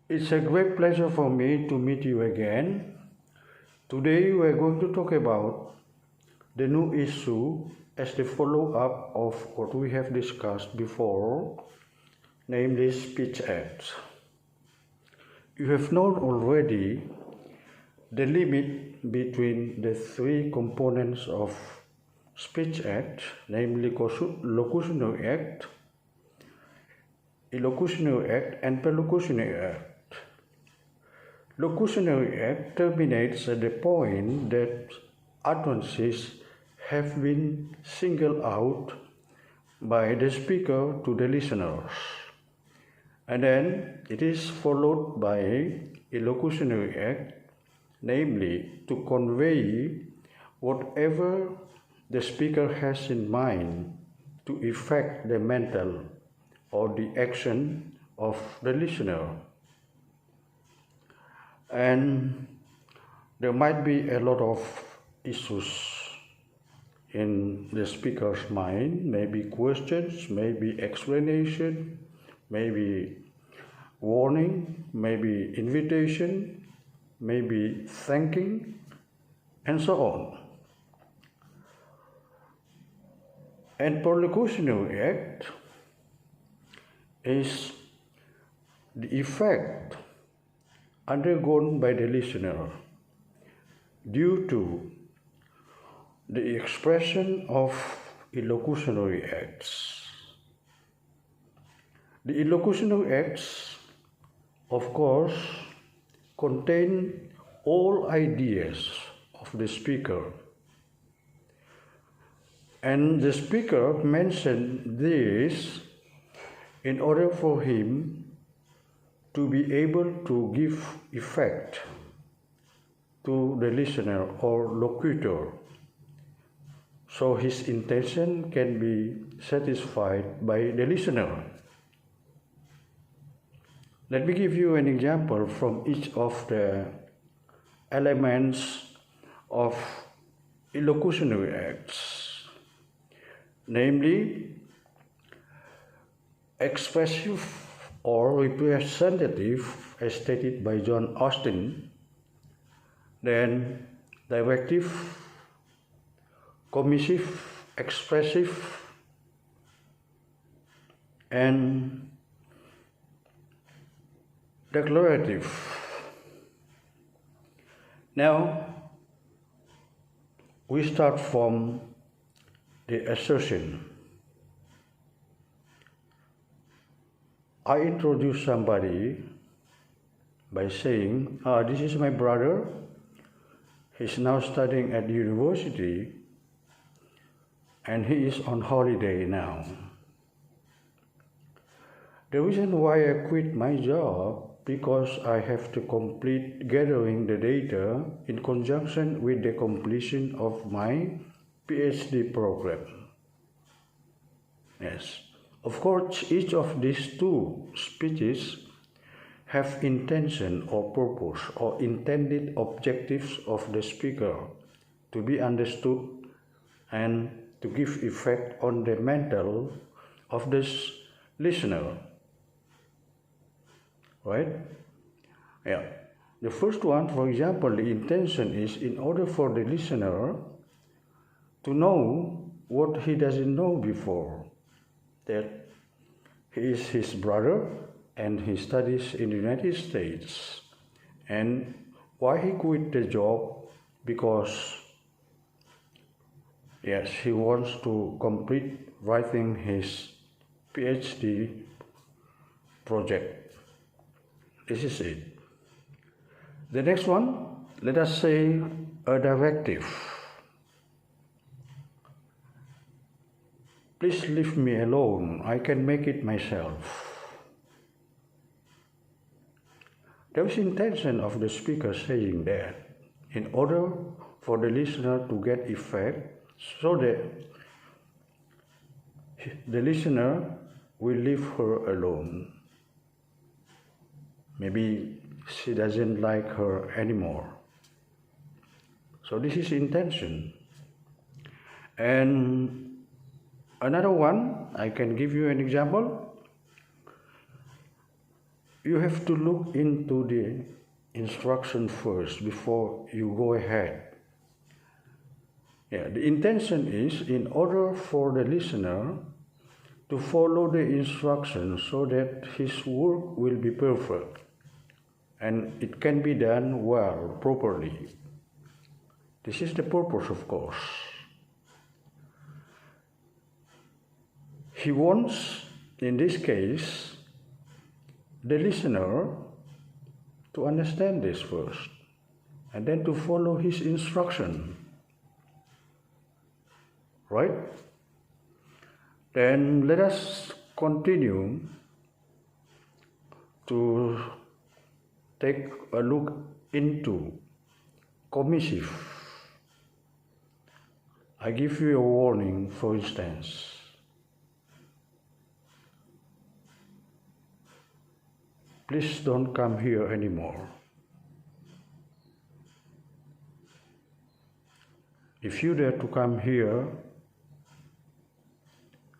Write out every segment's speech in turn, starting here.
It's a great pleasure for me to meet you again. Today we are going to talk about the new issue as the follow-up of what we have discussed before, namely speech acts. You have known already the limit between the three components of speech act, namely locutionary act, illocutionary act, and perlocutionary act. Locutionary act terminates at the point that utterances have been singled out by the speaker to the listeners, and then it is followed by illocutionary act, namely to convey whatever the speaker has in mind to effect the mental or the action of the listener. And there might be a lot of issues in the speaker's mind, maybe questions, maybe explanation, maybe warning, maybe invitation, maybe thanking, and so on. And Perlocutionary act is the effect undergone by the listener due to the expression of illocutionary acts. The illocutionary acts, of course, contain all ideas of the speaker, and the speaker mentioned this in order for him to be able to give effect to the listener or locutor, so his intention can be satisfied by the listener. Let me give you an example from each of the elements of illocutionary acts, namely expressive or representative, as stated by John Austin, then directive, commissive, expressive, and declarative. Now, we start from the assertion. I introduce somebody by saying, this is my brother. He's now studying at the university and he is on holiday now. The reason why I quit my job because I have to complete gathering the data in conjunction with the completion of my PhD program. Yes. Of course, each of these two speeches have intention or purpose or intended objectives of the speaker to be understood and to give effect on the mental of this listener. Right? Yeah. The first one, for example, the intention is in order for the listener to know what he doesn't know before, that he is his brother and he studies in the United States, and why he quit the job because yes, he wants to complete writing his PhD project. This is it. The next one, let us say a directive. Please leave me alone, I can make it myself. There is intention of the speaker saying that in order for the listener to get effect, so that the listener will leave her alone. Maybe she doesn't like her anymore. So this is intention. And another one, I can give you an example. you have to look into the instruction first before you go ahead. The intention is in order for the listener to follow the instructions so that his work will be perfect and it can be done well, properly. This is the purpose, of course. He wants, in this case, the listener to understand this first and then to follow his instruction. Right? Then let us continue to take a look into commissive. I give you a warning, for instance. Please don't come here anymore. If you dare to come here,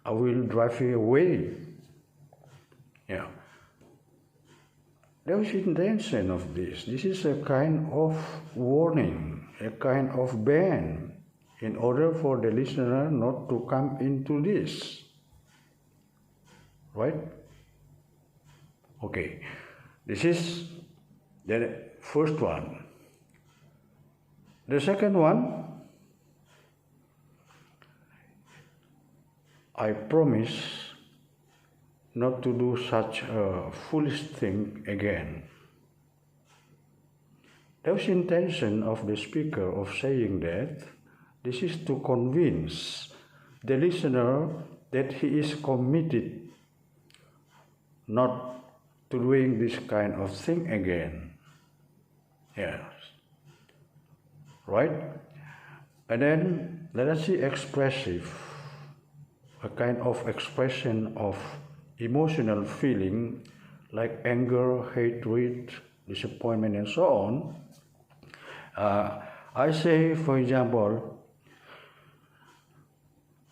I will drive you away. There is intention of this. This is a kind of warning, a kind of ban, in order for the listener not to come into this. Right? Okay. This is the first one. The second one, I promise not to do such a foolish thing again. There's intention of the speaker of saying that this is to convince the listener that he is committed not to doing this kind of thing again. Yes. Right? And then let us see expressive, a kind of expression of emotional feeling like anger, hatred, disappointment, and so on. I say, for example,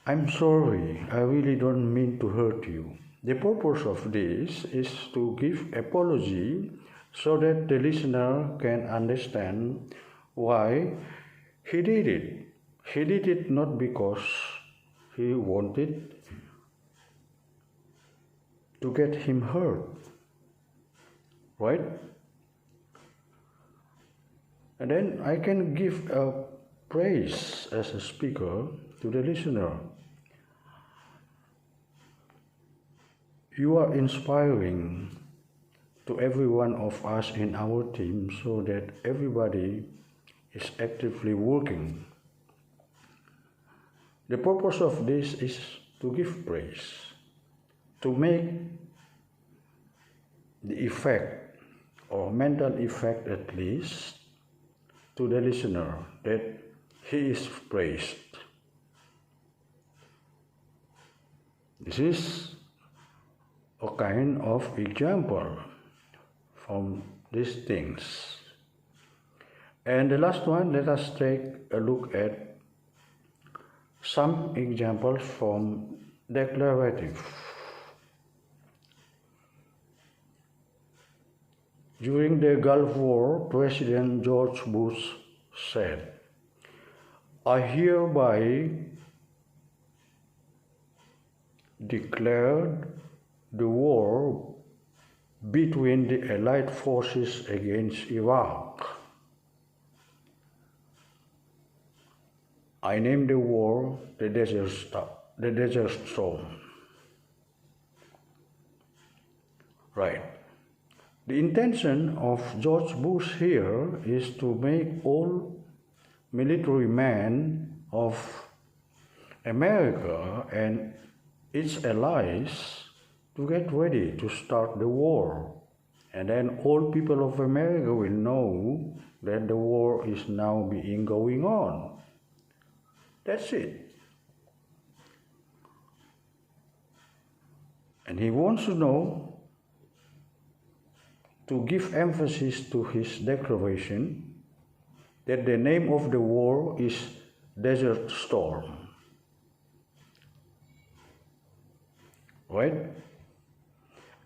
I'm sorry, I really don't mean to hurt you. The purpose of this is to give apology so that the listener can understand why he did it. He did it not because he wanted to get him hurt, right? And then I can give a praise as a speaker to the listener. You are inspiring to every one of us in our team so that everybody is actively working. The purpose of this is to give praise, to make the effect or mental effect at least to the listener that he is praised. This is a kind of example from these things. And the last one, let us take a look at some examples from declarative. During the Gulf War, President George Bush said, I hereby declared the war between the Allied forces against Iraq. I named the war the Desert Storm. Right. The intention of George Bush here is to make all military men of America and its allies to get ready to start the war. And then all people of America will know that the war is now going on. That's it. And he wants to know, to give emphasis to his declaration, that the name of the war is Desert Storm. Right?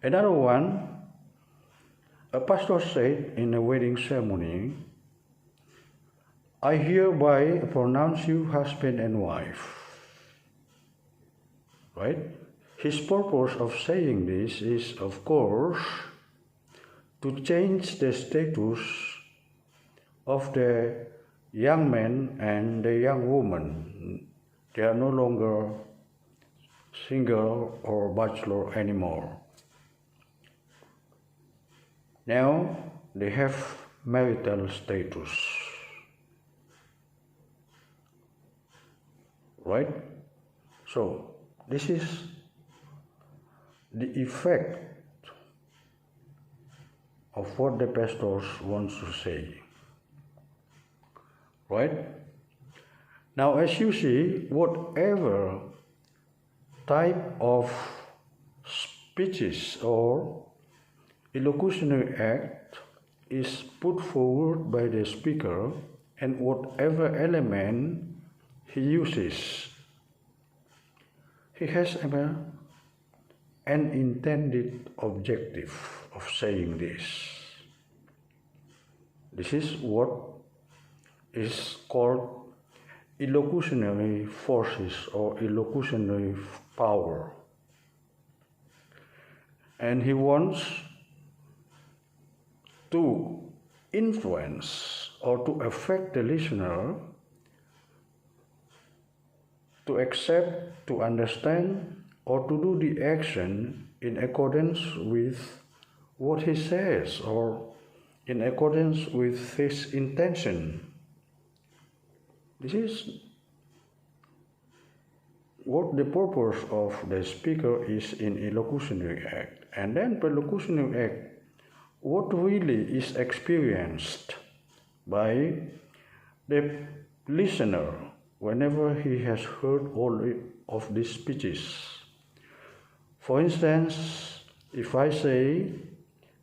Another one, A pastor said in a wedding ceremony, "I hereby pronounce you husband and wife." Right? His purpose of saying this is, of course, to change the status of the young man and the young woman. They are no longer single or bachelor anymore. Now they have marital status. Right? So this is the effect of what the pastors wants to say. Right? Now, as you see, whatever type of speeches or illocutionary act is put forward by the speaker, and whatever element he uses, he has an intended objective of saying this. This is what is called illocutionary forces or illocutionary power. And he wants to influence or to affect the listener to accept, to understand, or to do the action in accordance with what he says or in accordance with his intention. This is what the purpose of the speaker is in illocutionary act. And then perlocutionary act, what really is experienced by the listener whenever he has heard all of these speeches. For instance, if I say,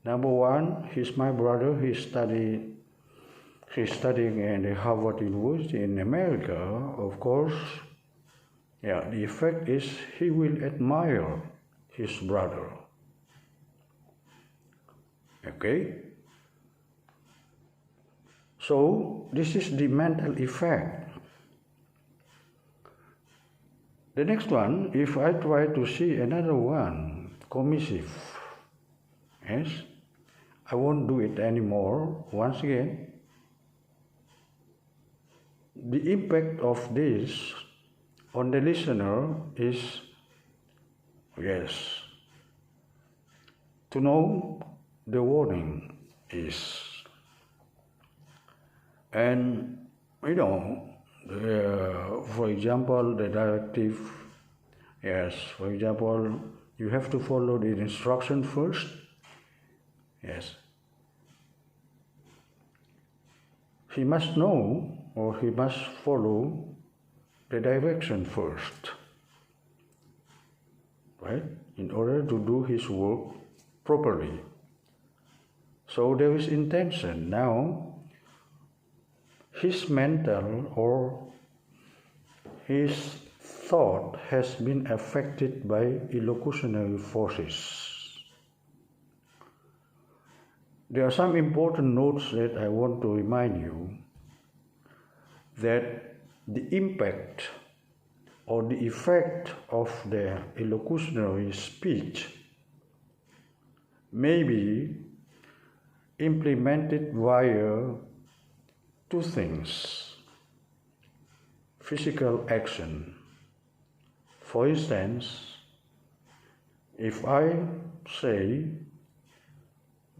number one, he's my brother, he's studying in Harvard University in America, of course, the effect is he will admire his brother. Okay? So, this is the mental effect. The next one, if I try to see another one, commissive, yes, I won't do it anymore. Once again, the impact of this on the listener is, yes, to know the warning is. And, for example, the directive, yes, for example, you have to follow the instruction first, yes. He must know or he must follow the direction first, right, in order to do his work properly. So there is intention. Now, his mental or his thought has been affected by illocutionary forces. There are some important notes that I want to remind you, that the impact or the effect of the illocutionary speech may be implemented via two things: physical action. For instance, if I say,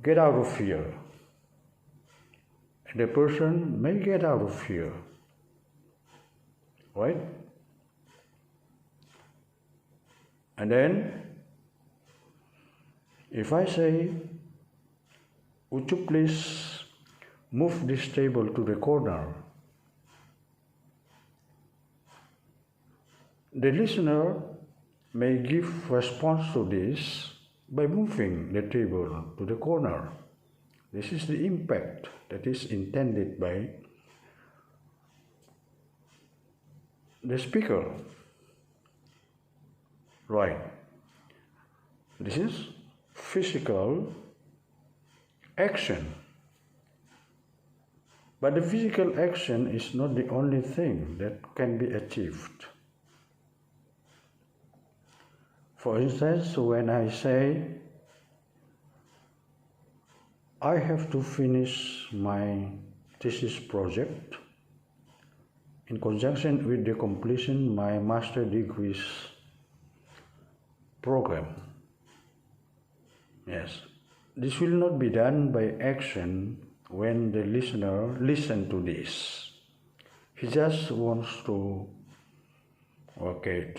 "Get out of here," the person may get out of here, right? And then, if I say, "Would you please move this table to the corner?" the listener may give response to this by moving the table to the corner. This is the impact that is intended by the speaker. Right. This is physical action. But the physical action is not the only thing that can be achieved. For instance, when I say, I have to finish my thesis project in conjunction with the completion my master degrees program. Yes, this will not be done by action when the listener listens to this. He just wants to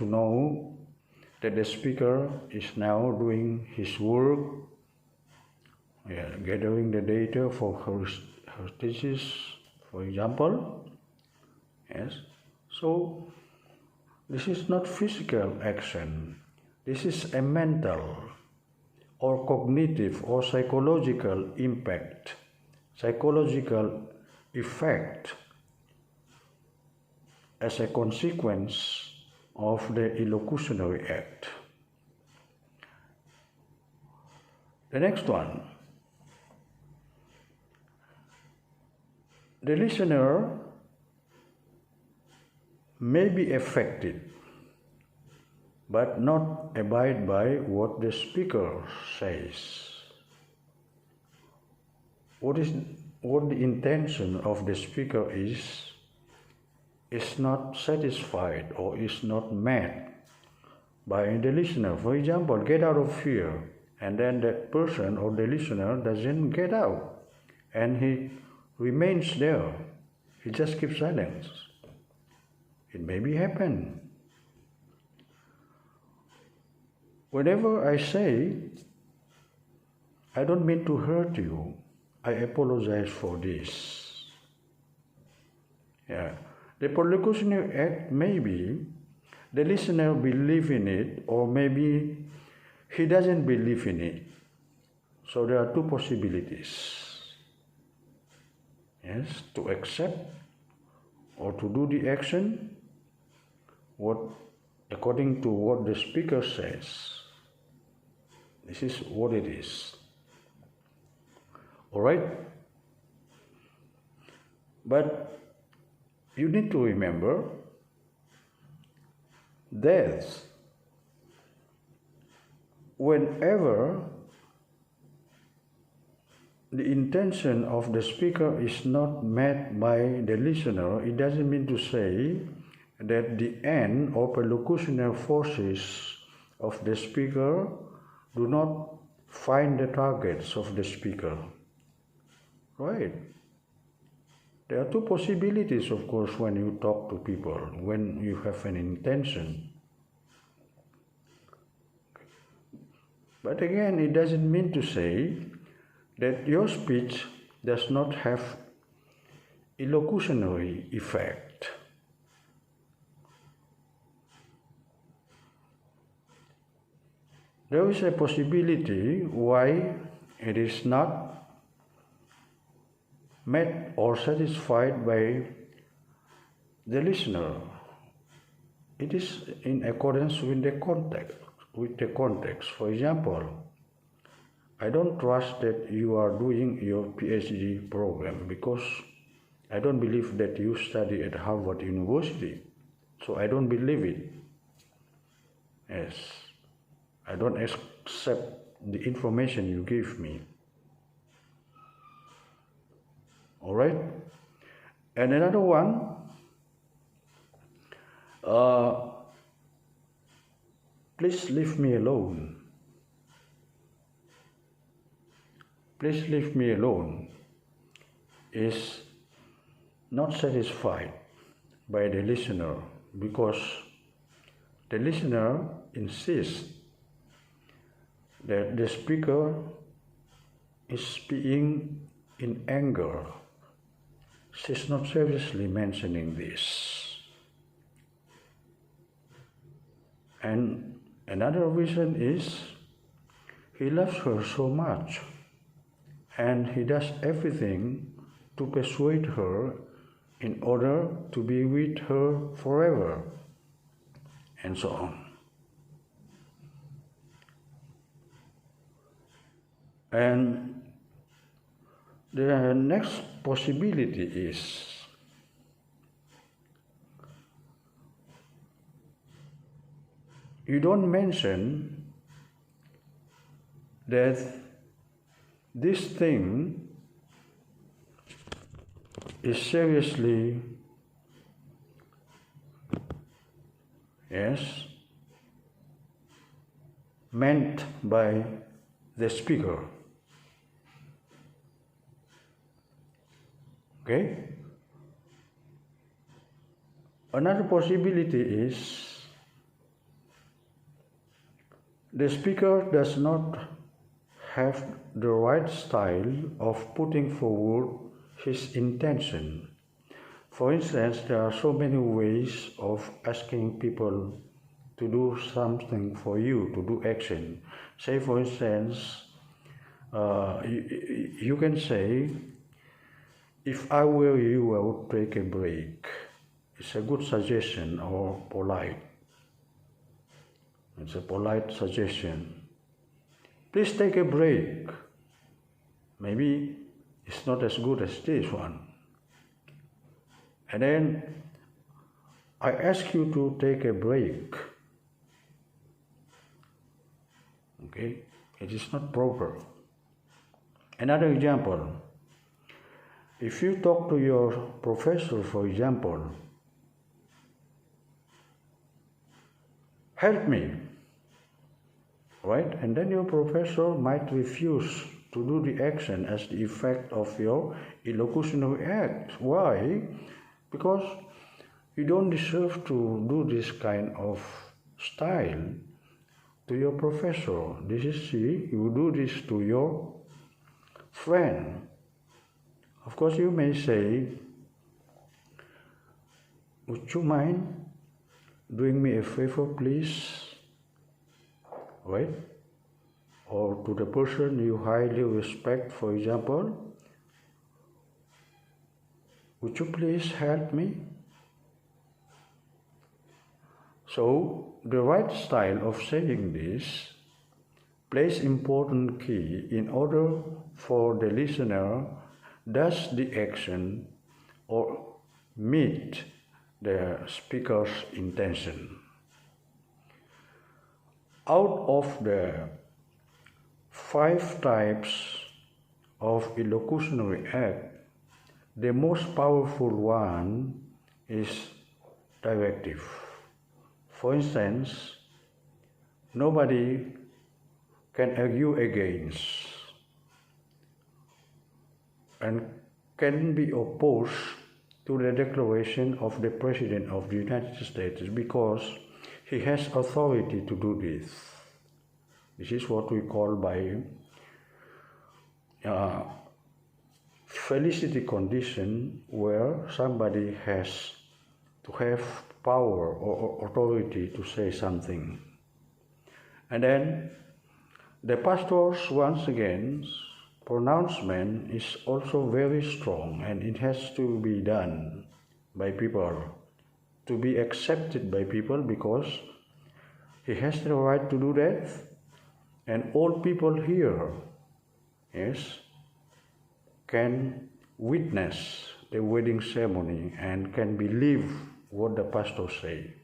know that the speaker is now doing his work, gathering the data for her thesis, for example. Yes, so this is not physical action. This is a mental or cognitive or psychological impact, psychological effect as a consequence of the Illocutionary Act. The next one. The listener may be affected but not abide by what the speaker says. What the intention of the speaker is not satisfied or is not met by the listener. For example, get out of here, and then that person or the listener doesn't get out, and he remains there. He just keeps silence. It may be happen. Whenever I say, I don't mean to hurt you, I apologize for this. The Perlocutionary Act, maybe the listener believes in it, or maybe he doesn't believe in it. So there are two possibilities. Yes, to accept or to do the action according to what the speaker says. This is what it is. All right? But you need to remember that whenever the intention of the speaker is not met by the listener, it doesn't mean to say that the end or perlocutionary forces of the speaker do not find the targets of the speaker. Right? There are two possibilities, of course, when you talk to people, when you have an intention. But again, it doesn't mean to say that your speech does not have illocutionary effect. There is a possibility why it is not met or satisfied by the listener. It is in accordance with the context. For example, I don't trust that you are doing your PhD program because I don't believe that you study at Harvard University. So I don't believe it. Yes. I don't accept the information you give me. All right? And another one, please leave me alone. Please leave me alone is not satisfied by the listener because the listener insists that the speaker is speaking in anger. She's not seriously mentioning this. And another reason is he loves her so much and he does everything to persuade her in order to be with her forever, and so on. And The next possibility is you don't mention that this thing is seriously, meant by the speaker. Okay? Another possibility is the speaker does not have the right style of putting forward his intention. For instance, there are so many ways of asking people to do something for you, to do action. Say, for instance, you can say, if I were you, I would take a break. It's a good suggestion or polite. It's a polite suggestion. Please take a break. Maybe it's not as good as this one. And then I ask you to take a break. Okay? It is not proper. Another example. If you talk to your professor, for example, help me, right? And then your professor might refuse to do the action as the effect of your illocutionary act. Why? Because you don't deserve to do this kind of style to your professor. This is, see, you do this to your friend. Of course, you may say, would you mind doing me a favor, please? Right? Or to the person you highly respect, for example, would you please help me? So, the right style of saying this plays important key in order for the listener does the action or meet the speaker's intention. Out of the 5 types of illocutionary act, the most powerful one is directive. For instance, nobody can argue against and can be opposed to the declaration of the President of the United States because he has authority to do this. This is what we call by felicity condition, where somebody has to have power or authority to say something. And then the pastor's, once again, pronouncement is also very strong, and it has to be done by people, to be accepted by people, because he has the right to do that, and all people here, can witness the wedding ceremony and can believe what the pastor say.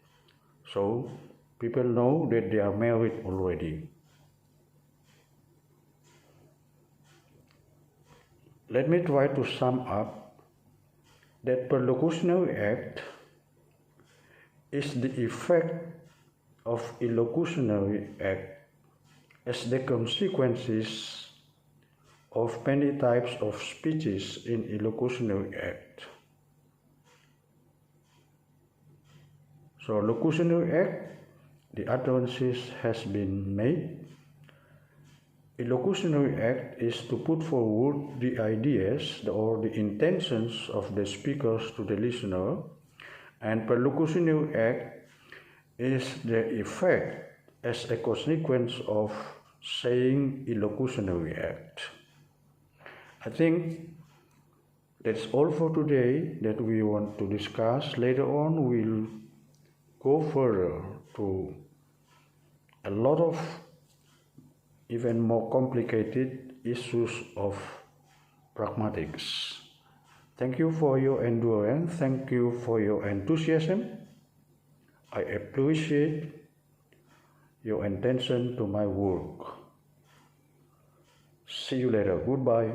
So people know that they are married already. Let me try to sum up that Perlocutionary Act is the effect of Illocutionary Act as the consequences of many types of speeches in Illocutionary Act. So Illocutionary Act, the utterances has been made. Illocutionary Act is to put forward the ideas or the intentions of the speakers to the listener, and Perlocutionary Act is the effect as a consequence of saying Illocutionary Act. I think that's all for today that we want to discuss. Later on, we'll go further to a lot of even more complicated issues of Pragmatics. Thank you for your endurance. Thank you for your enthusiasm. I appreciate your attention to my work. See you later. Goodbye.